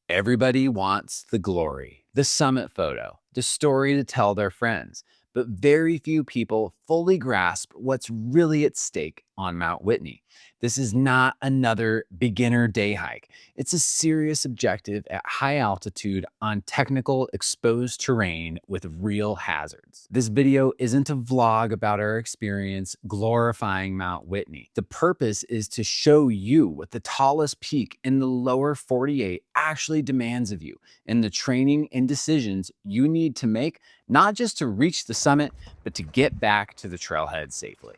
Everybody wants the glory, the summit photo, the story to tell their friends, but very few people fully grasp what's really at stake on Mount Whitney. This is not another beginner day hike. It's a serious objective at high altitude on technical exposed terrain with real hazards. This video isn't a vlog about our experience glorifying Mount Whitney. The purpose is to show you what the tallest peak in the lower 48 actually demands of you and the training and decisions you need to make, not just to reach the summit, but to get back to the trailhead safely.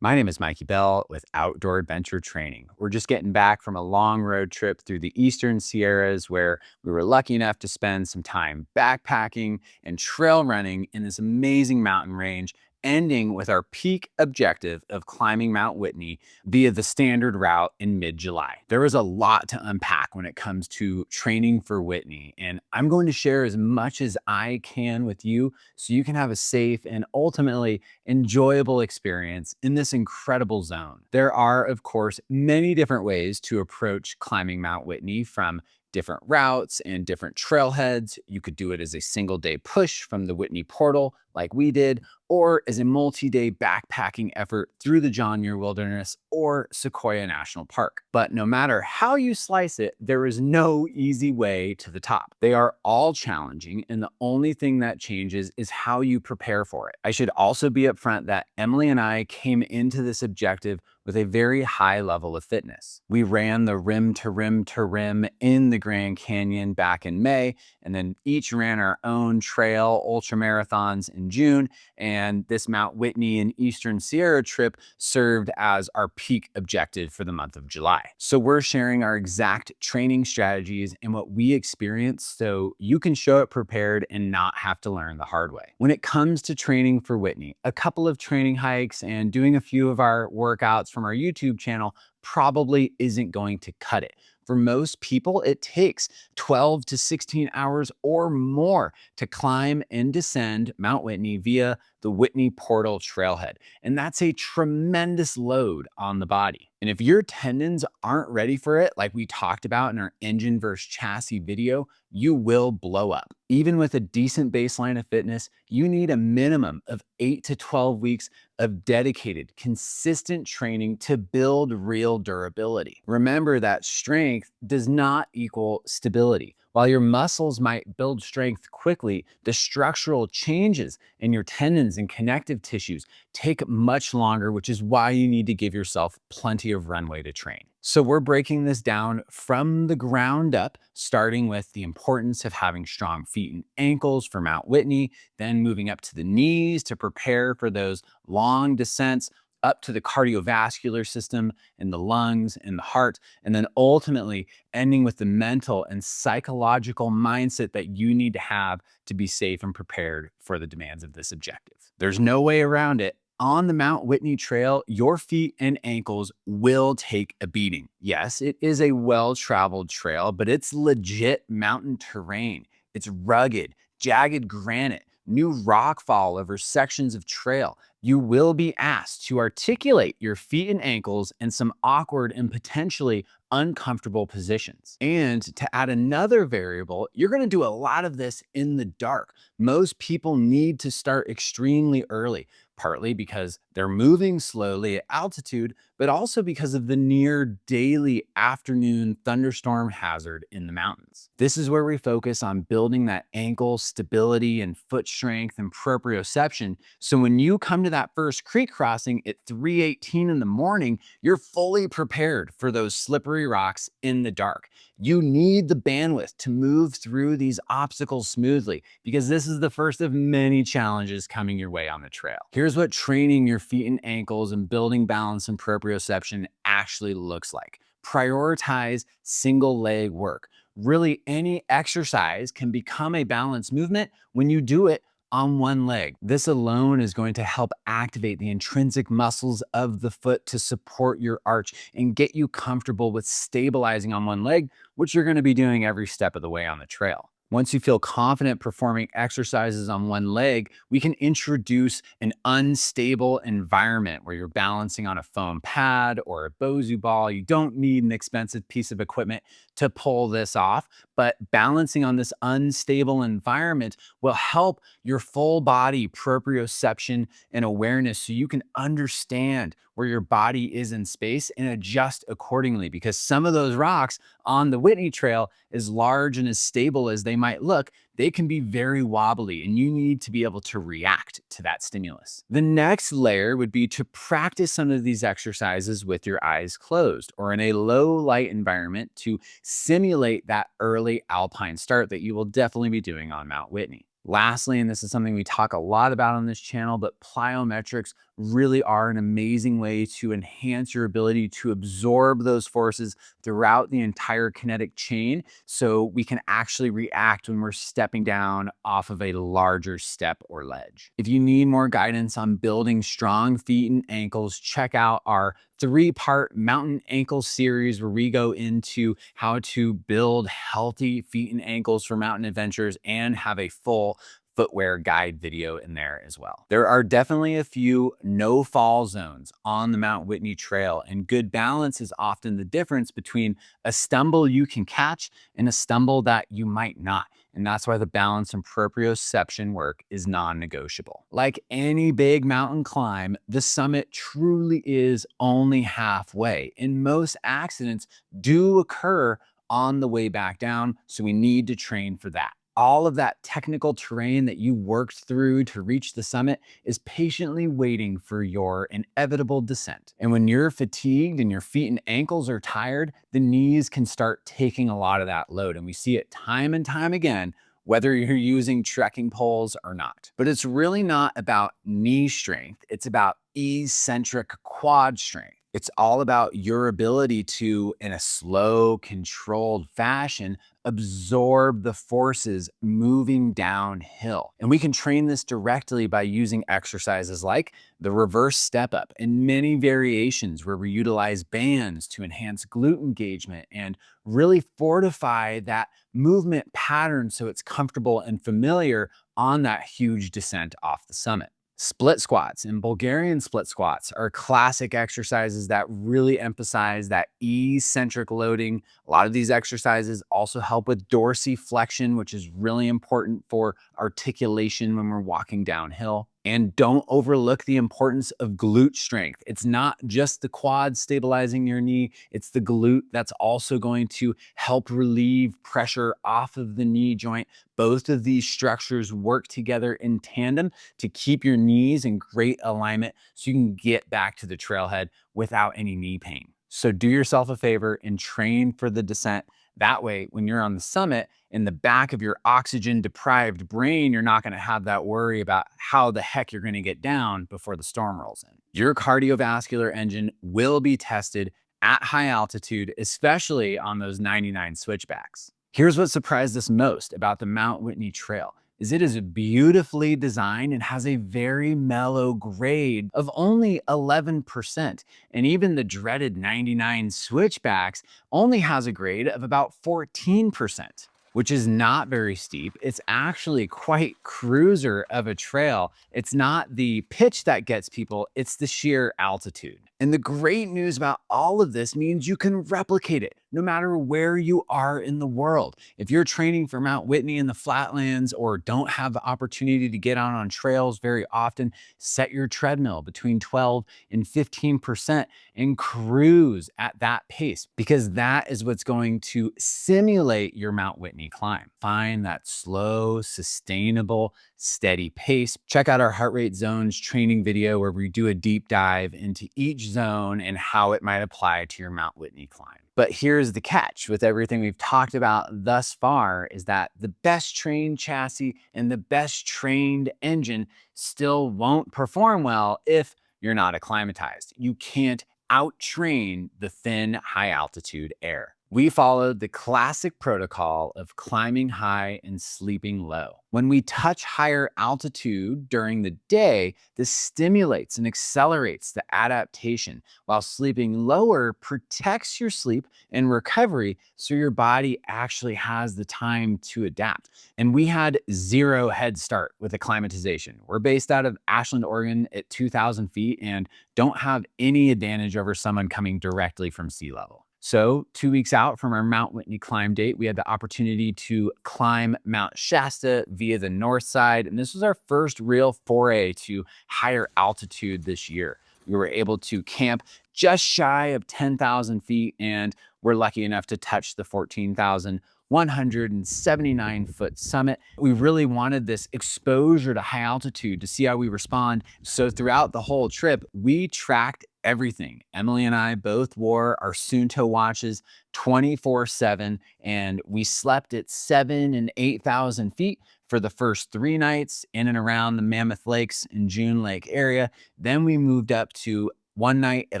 My name is Mikey Bell with Outdoor Adventure Training. We're just getting back from a long road trip through the Eastern Sierras where we were lucky enough to spend some time backpacking and trail running in this amazing mountain range, ending with our peak objective of climbing Mount Whitney via the standard route in mid-July. There was a lot to unpack when it comes to training for Whitney, and I'm going to share as much as I can with you so you can have a safe and ultimately enjoyable experience in this incredible zone. There are, of course, many different ways to approach climbing Mount Whitney, from different routes and different trailheads. You could do it as a single day push from the Whitney Portal like we did, or as a multi-day backpacking effort through the John Muir Wilderness or Sequoia National Park. But no matter how you slice it, there is no easy way to the top. They are all challenging, and the only thing that changes is how you prepare for it. I should also be upfront that Emily and I came into this objective with a very high level of fitness. We ran the rim to rim to rim in the Grand Canyon back in May, and then each ran our own trail ultra marathons in June. And this Mount Whitney and Eastern Sierra trip served as our peak objective for the month of July. So we're sharing our exact training strategies and what we experienced so you can show up prepared and not have to learn the hard way. When it comes to training for Whitney, a couple of training hikes and doing a few of our workouts from our YouTube channel probably isn't going to cut it. For most people, it takes 12 to 16 hours or more to climb and descend Mount Whitney via the Whitney Portal trailhead. And that's a tremendous load on the body. And if your tendons aren't ready for it, like we talked about in our engine versus chassis video, you will blow up. Even with a decent baseline of fitness, you need a minimum of 8 to 12 weeks of dedicated, consistent training to build real durability. Remember that strength does not equal stability. While your muscles might build strength quickly, the structural changes in your tendons and connective tissues take much longer, which is why you need to give yourself plenty of runway to train. So we're breaking this down from the ground up, starting with the importance of having strong feet and ankles for Mount Whitney, then moving up to the knees to prepare for those long descents, up to the cardiovascular system and the lungs and the heart, and then ultimately ending with the mental and psychological mindset that you need to have to be safe and prepared for the demands of this objective. There's no way around it. On the Mount Whitney Trail, your feet and ankles will take a beating. Yes, it is a well-traveled trail, but it's legit mountain terrain. It's rugged, jagged granite, new rock fall over sections of trail. You will be asked to articulate your feet and ankles in some awkward and potentially uncomfortable positions. And to add another variable, you're going to do a lot of this in the dark. Most people need to start extremely early, partly because they're moving slowly at altitude, but also because of the near daily afternoon thunderstorm hazard in the mountains. This is where we focus on building that ankle stability and foot strength and proprioception. So when you come to that first creek crossing at 3:18 in the morning, you're fully prepared for those slippery rocks in the dark. You need the bandwidth to move through these obstacles smoothly because this is the first of many challenges coming your way on the trail. Here's what training your feet and ankles and building balance and proprioception actually looks like. Prioritize single leg work. Really, any exercise can become a balance movement when you do it on one leg. This alone is going to help activate the intrinsic muscles of the foot to support your arch and get you comfortable with stabilizing on one leg, which you're going to be doing every step of the way on the trail. Once you feel confident performing exercises on one leg, we can introduce an unstable environment where you're balancing on a foam pad or a Bosu ball. You don't need an expensive piece of equipment to pull this off, but balancing on this unstable environment will help your full body proprioception and awareness so you can understand where your body is in space and adjust accordingly. Because some of those rocks on the Whitney Trail, as large and as stable as they might look, they can be very wobbly and you need to be able to react to that stimulus. The next layer would be to practice some of these exercises with your eyes closed or in a low light environment to simulate that early alpine start that you will definitely be doing on Mount Whitney. Lastly, and this is something we talk a lot about on this channel, but plyometrics really are an amazing way to enhance your ability to absorb those forces throughout the entire kinetic chain so we can actually react when we're stepping down off of a larger step or ledge. If you need more guidance on building strong feet and ankles, check out our 3-part mountain ankle series where we go into how to build healthy feet and ankles for mountain adventures and have a full footwear guide video in there as well. There are definitely a few no fall zones on the Mount Whitney Trail, and good balance is often the difference between a stumble you can catch and a stumble that you might not. And that's why the balance and proprioception work is non-negotiable. Like any big mountain climb, the summit truly is only halfway, and most accidents do occur on the way back down, so we need to train for that. All of that technical terrain that you worked through to reach the summit is patiently waiting for your inevitable descent. And when you're fatigued and your feet and ankles are tired, the knees can start taking a lot of that load. And we see it time and time again, whether you're using trekking poles or not. But it's really not about knee strength. It's about eccentric quad strength. It's all about your ability to, in a slow, controlled fashion, absorb the forces moving downhill. And we can train this directly by using exercises like the reverse step up and many variations where we utilize bands to enhance glute engagement and really fortify that movement pattern so it's comfortable and familiar on that huge descent off the summit. Split squats and Bulgarian split squats are classic exercises that really emphasize that eccentric loading. A lot of these exercises also help with dorsiflexion, which is really important for articulation when we're walking downhill. And don't overlook the importance of glute strength. It's not just the quad stabilizing your knee, it's the glute that's also going to help relieve pressure off of the knee joint. Both of these structures work together in tandem to keep your knees in great alignment so you can get back to the trailhead without any knee pain. So do yourself a favor and train for the descent. That way, when you're on the summit, in the back of your oxygen deprived brain, you're not going to have that worry about how the heck you're going to get down before the storm rolls in. Your cardiovascular engine will be tested at high altitude, especially on those 99 switchbacks. Here's what surprised us most about the Mount Whitney Trail is it is beautifully designed and has a very mellow grade of only 11%. And even the dreaded 99 switchbacks only has a grade of about 14%, which is not very steep. It's actually quite cruiser of a trail. It's not the pitch that gets people, it's the sheer altitude. And the great news about all of this means you can replicate it no matter where you are in the world. If you're training for Mount Whitney in the flatlands or don't have the opportunity to get out on trails very often, set your treadmill between 12 and 15% and cruise at that pace, because that is what's going to simulate your Mount Whitney climb. Find that slow, sustainable, steady pace. Check out our heart rate zones training video where we do a deep dive into each zone and how it might apply to your Mount Whitney climb. But here's the catch with everything we've talked about thus far is that the best trained chassis and the best trained engine still won't perform well if you're not acclimatized. You can't out-train the thin, high altitude air. We followed the classic protocol of climbing high and sleeping low. When we touch higher altitude during the day, this stimulates and accelerates the adaptation, while sleeping lower protects your sleep and recovery so your body actually has the time to adapt. And we had zero head start with acclimatization. We're based out of Ashland, Oregon at 2,000 feet and don't have any advantage over someone coming directly from sea level. So 2 weeks out from our Mount Whitney climb date, we had the opportunity to climb Mount Shasta via the north side. And this was our first real foray to higher altitude this year. We were able to camp just shy of 10,000 feet, and we're lucky enough to touch the 14,179-foot summit. We really wanted this exposure to high altitude to see how we respond. So throughout the whole trip, we tracked everything. Emily and I both wore our Suunto watches 24/7, and we slept at 7 and 8,000 feet for the first 3 nights in and around the Mammoth Lakes and June Lake area. Then we moved up to one night at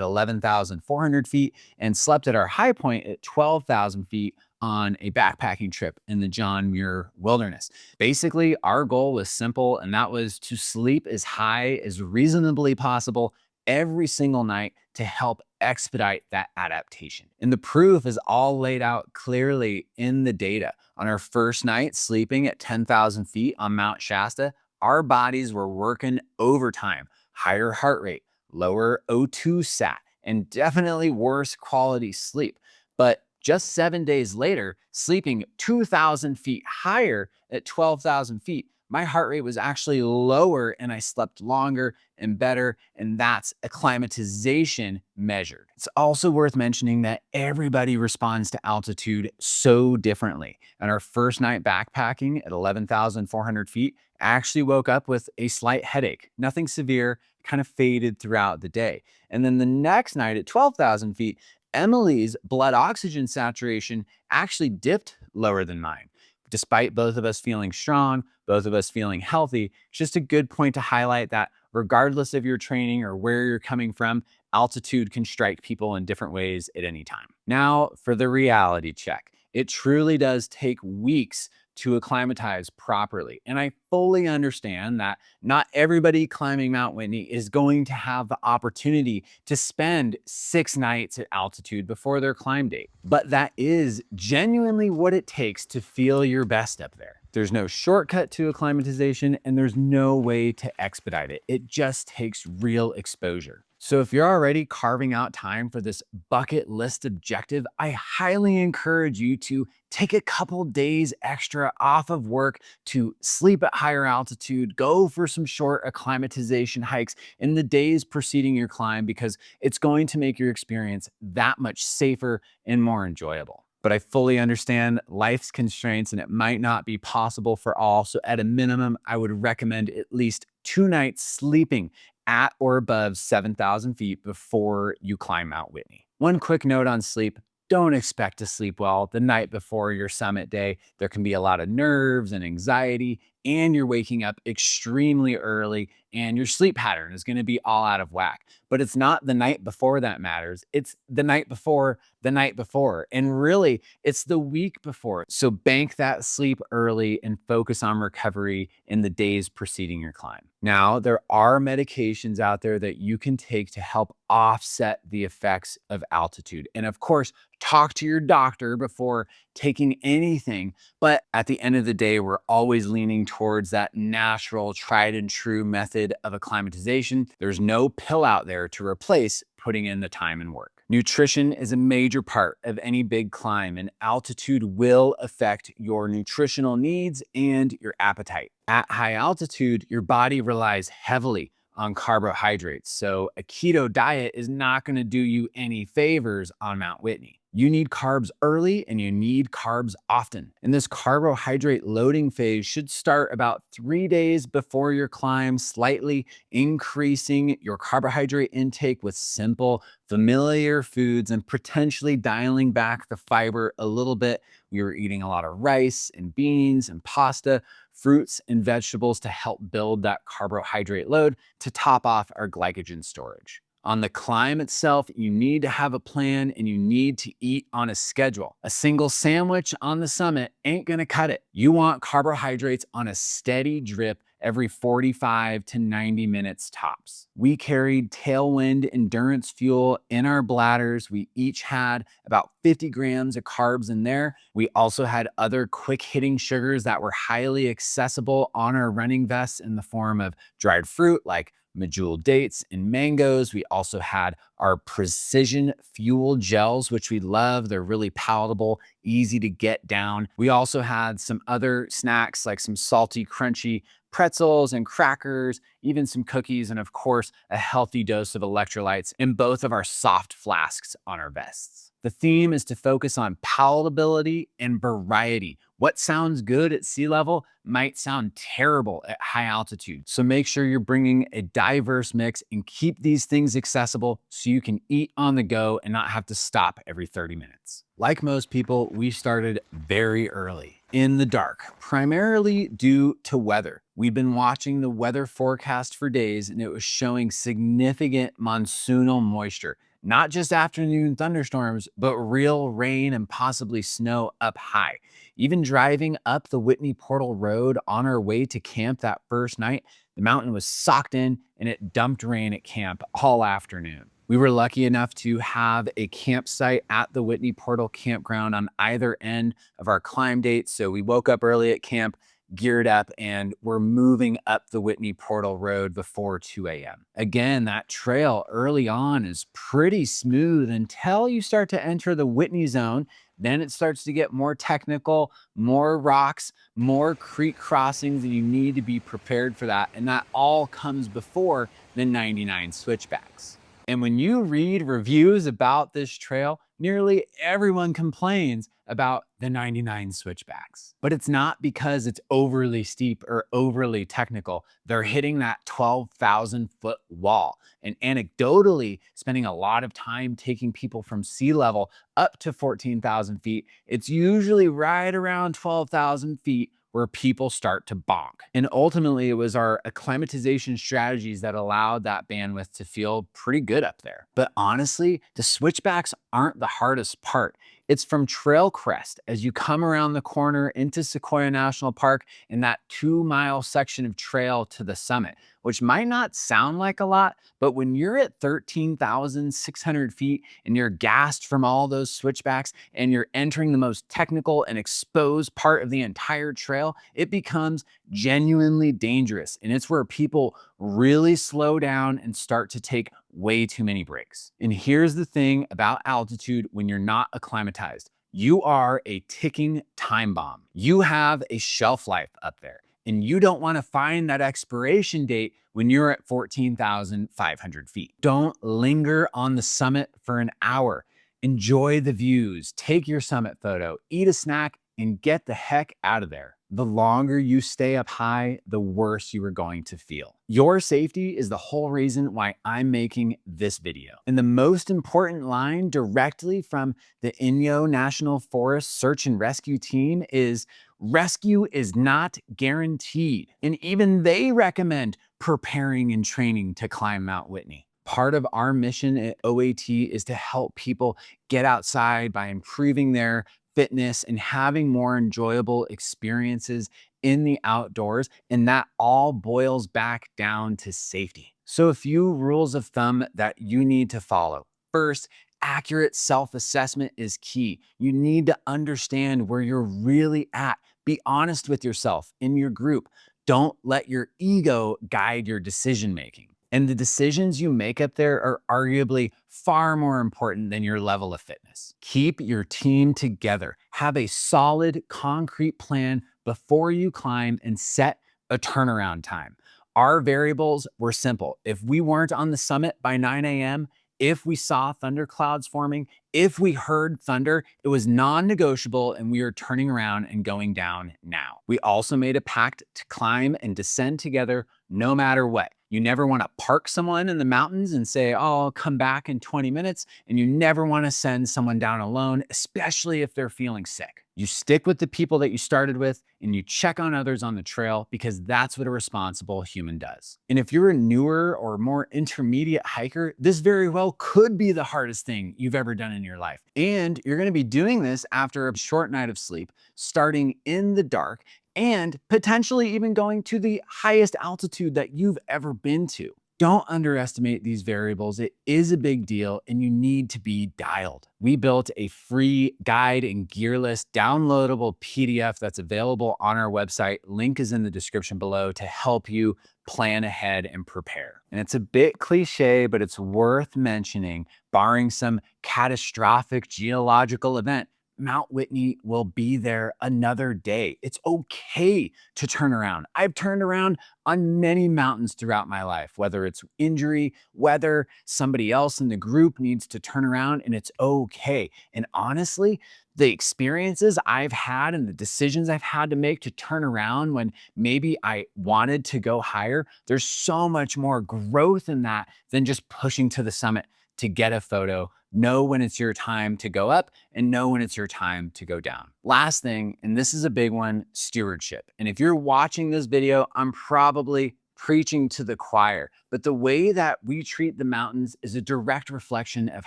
11,400 feet and slept at our high point at 12,000 feet on a backpacking trip in the John Muir Wilderness. Basically, our goal was simple, and that was to sleep as high as reasonably possible every single night to help expedite that adaptation. And the proof is all laid out clearly in the data. On our first night sleeping at 10,000 feet on Mount Shasta, our bodies were working overtime, higher heart rate, lower O2 sat, and definitely worse quality sleep. But just 7 days later, sleeping 2,000 feet higher at 12,000 feet, my heart rate was actually lower and I slept longer and better. And that's acclimatization measured. It's also worth mentioning that everybody responds to altitude so differently. And our first night backpacking at 11,400 feet, I actually woke up with a slight headache, nothing severe, kind of faded throughout the day. And then the next night at 12,000 feet, Emily's blood oxygen saturation actually dipped lower than mine. Despite both of us feeling strong, both of us feeling healthy, it's just a good point to highlight that regardless of your training or where you're coming from, altitude can strike people in different ways at any time. Now, for the reality check. It truly does take weeks to acclimatize properly. And I fully understand that not everybody climbing Mount Whitney is going to have the opportunity to spend 6 nights at altitude before their climb date. But that is genuinely what it takes to feel your best up there. There's no shortcut to acclimatization, and there's no way to expedite it. It just takes real exposure. So if you're already carving out time for this bucket list objective, I highly encourage you to take a couple days extra off of work to sleep at higher altitude, go for some short acclimatization hikes in the days preceding your climb, because it's going to make your experience that much safer and more enjoyable. But I fully understand life's constraints and it might not be possible for all. So at a minimum, I would recommend at least 2 nights sleeping at or above 7,000 feet before you climb Mount Whitney. One quick note on sleep. Don't expect to sleep well the night before your summit day. There can be a lot of nerves and anxiety, and you're waking up extremely early, and your sleep pattern is going to be all out of whack. But it's not the night before that matters. It's the night before the night before. And really, it's the week before. So bank that sleep early and focus on recovery in the days preceding your climb. Now, there are medications out there that you can take to help offset the effects of altitude. And of course, talk to your doctor before taking anything. But at the end of the day, we're always leaning towards that natural, tried and true method of acclimatization. There's no pill out there to replace putting in the time and work. Nutrition is a major part of any big climb, and altitude will affect your nutritional needs and your appetite. At high altitude, your body relies heavily on carbohydrates, so a keto diet is not going to do you any favors on Mount Whitney. You need carbs early and you need carbs often. And this carbohydrate loading phase should start about 3 days before your climb, slightly increasing your carbohydrate intake with simple, familiar foods and potentially dialing back the fiber a little bit. We were eating a lot of rice and beans and pasta, fruits and vegetables to help build that carbohydrate load to top off our glycogen storage. On the climb itself, you need to have a plan and you need to eat on a schedule. A single sandwich on the summit ain't gonna cut it. You want carbohydrates on a steady drip every 45 to 90 minutes tops. We carried tailwind endurance fuel in our bladders. We each had about 50 grams of carbs in there. We also had other quick hitting sugars that were highly accessible on our running vests in the form of dried fruit like medjool dates and mangoes. We also had our precision fuel gels, which we love. They're really palatable, easy to get down. We also had some other snacks like some salty, crunchy pretzels and crackers, even some cookies, and of course, a healthy dose of electrolytes in both of our soft flasks on our vests. The theme is to focus on palatability and variety. What sounds good at sea level might sound terrible at high altitude. So make sure you're bringing a diverse mix and keep these things accessible so you can eat on the go and not have to stop every 30 minutes. Like most people, we started very early in the dark, primarily due to weather. We'd been watching the weather forecast for days and it was showing significant monsoonal moisture. Not just afternoon thunderstorms, but real rain and possibly snow up high. Even driving up the Whitney Portal Road on our way to camp that first night, the mountain was socked in and it dumped rain at camp all afternoon. We were lucky enough to have a campsite at the Whitney Portal campground on either end of our climb date. So we woke up early at camp, geared up, and we're moving up the Whitney Portal Road before 2 a.m. Again, that trail early on is pretty smooth until you start to enter the Whitney zone. Then it starts to get more technical, more rocks, more creek crossings, and you need to be prepared for that. And that all comes before the 99 switchbacks. And when you read reviews about this trail, nearly everyone complains about the 99 switchbacks. But it's not because it's overly steep or overly technical. They're hitting that 12,000 foot wall. And anecdotally, spending a lot of time taking people from sea level up to 14,000 feet, it's usually right around 12,000 feet where people start to bonk. And ultimately, it was our acclimatization strategies that allowed that bandwidth to feel pretty good up there. But honestly, the switchbacks aren't the hardest part. It's from Trail Crest as you come around the corner into Sequoia National Park in that 2-mile section of trail to the summit, which might not sound like a lot, but when you're at 13,600 feet and you're gassed from all those switchbacks and you're entering the most technical and exposed part of the entire trail, it becomes genuinely dangerous. And it's where people really slow down and start to take way too many breaks. And here's the thing about altitude when you're not acclimatized. You are a ticking time bomb. You have a shelf life up there. And you don't want to find that expiration date when you're at 14,500 feet. Don't linger on the summit for an hour. Enjoy the views, take your summit photo, eat a snack, and get the heck out of there. The longer you stay up high, the worse you are going to feel. Your safety is the whole reason why I'm making this video. And the most important line directly from the Inyo National Forest Search and Rescue Team is, rescue is not guaranteed. And even they recommend preparing and training to climb Mount Whitney. Part of our mission at OAT is to help people get outside by improving their fitness and having more enjoyable experiences in the outdoors. And that all boils back down to safety. So a few rules of thumb that you need to follow. First, accurate self-assessment is key. You need to understand where you're really at. Be honest with yourself in your group. Don't let your ego guide your decision-making. And the decisions you make up there are arguably far more important than your level of fitness. Keep your team together. Have a solid, concrete plan before you climb and set a turnaround time. Our variables were simple. If we weren't on the summit by 9 a.m., if we saw thunderclouds forming, if we heard thunder, it was non-negotiable and we were turning around and going down now. We also made a pact to climb and descend together no matter what. You never want to park someone in the mountains and say, oh, I'll come back in 20 minutes. And you never want to send someone down alone, especially if they're feeling sick. You stick with the people that you started with and you check on others on the trail because that's what a responsible human does. And if you're a newer or more intermediate hiker, this very well could be the hardest thing you've ever done in your life. And you're going to be doing this after a short night of sleep, starting in the dark, and potentially even going to the highest altitude that you've ever been to. Don't underestimate these variables. It is a big deal and you need to be dialed. We built a free guide and gear list downloadable PDF that's available on our website. Link is in the description below to help you plan ahead and prepare. And it's a bit cliche, but it's worth mentioning, barring some catastrophic geological event, Mount Whitney will be there another day. It's okay to turn around. I've turned around on many mountains throughout my life, whether it's injury, weather, somebody else in the group needs to turn around, and it's okay. And honestly, the experiences I've had and the decisions I've had to make to turn around when maybe I wanted to go higher, there's so much more growth in that than just pushing to the summit to get a photo. Know when it's your time to go up and know when it's your time to go down. Last thing, and this is a big one, stewardship. And if you're watching this video, I'm probably preaching to the choir, but the way that we treat the mountains is a direct reflection of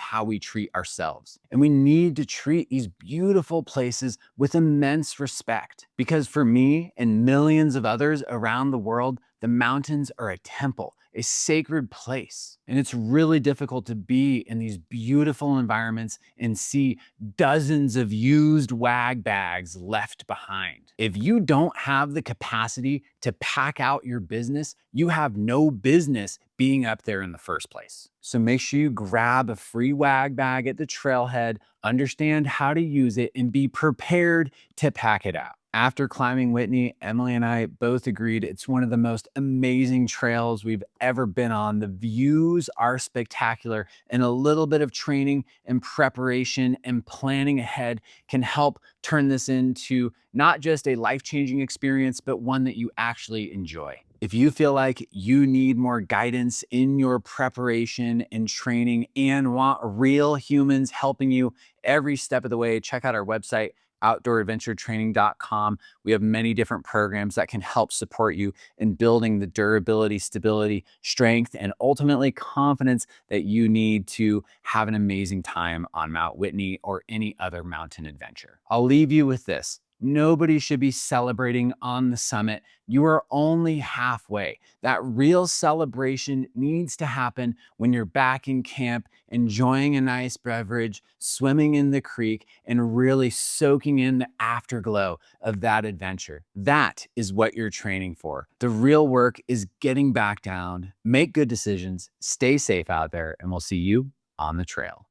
how we treat ourselves. And we need to treat these beautiful places with immense respect, because for me and millions of others around the world, the mountains are a temple, a sacred place. And it's really difficult to be in these beautiful environments and see dozens of used wag bags left behind. If you don't have the capacity to pack out your business, you have no business being up there in the first place. So make sure you grab a free wag bag at the trailhead, understand how to use it, and be prepared to pack it out. After climbing Whitney, Emily and I both agreed it's one of the most amazing trails we've ever been on. The views are spectacular, and a little bit of training and preparation and planning ahead can help turn this into not just a life-changing experience, but one that you actually enjoy. If you feel like you need more guidance in your preparation and training and want real humans helping you every step of the way, check out our website, outdooradventuretraining.com. We have many different programs that can help support you in building the durability, stability, strength, and ultimately confidence that you need to have an amazing time on Mount Whitney or any other mountain adventure. I'll leave you with this. Nobody should be celebrating on the summit. You are only halfway. That real celebration needs to happen when you're back in camp, enjoying a nice beverage, swimming in the creek, and really soaking in the afterglow of that adventure. That is what you're training for. The real work is getting back down, make good decisions, stay safe out there, and we'll see you on the trail.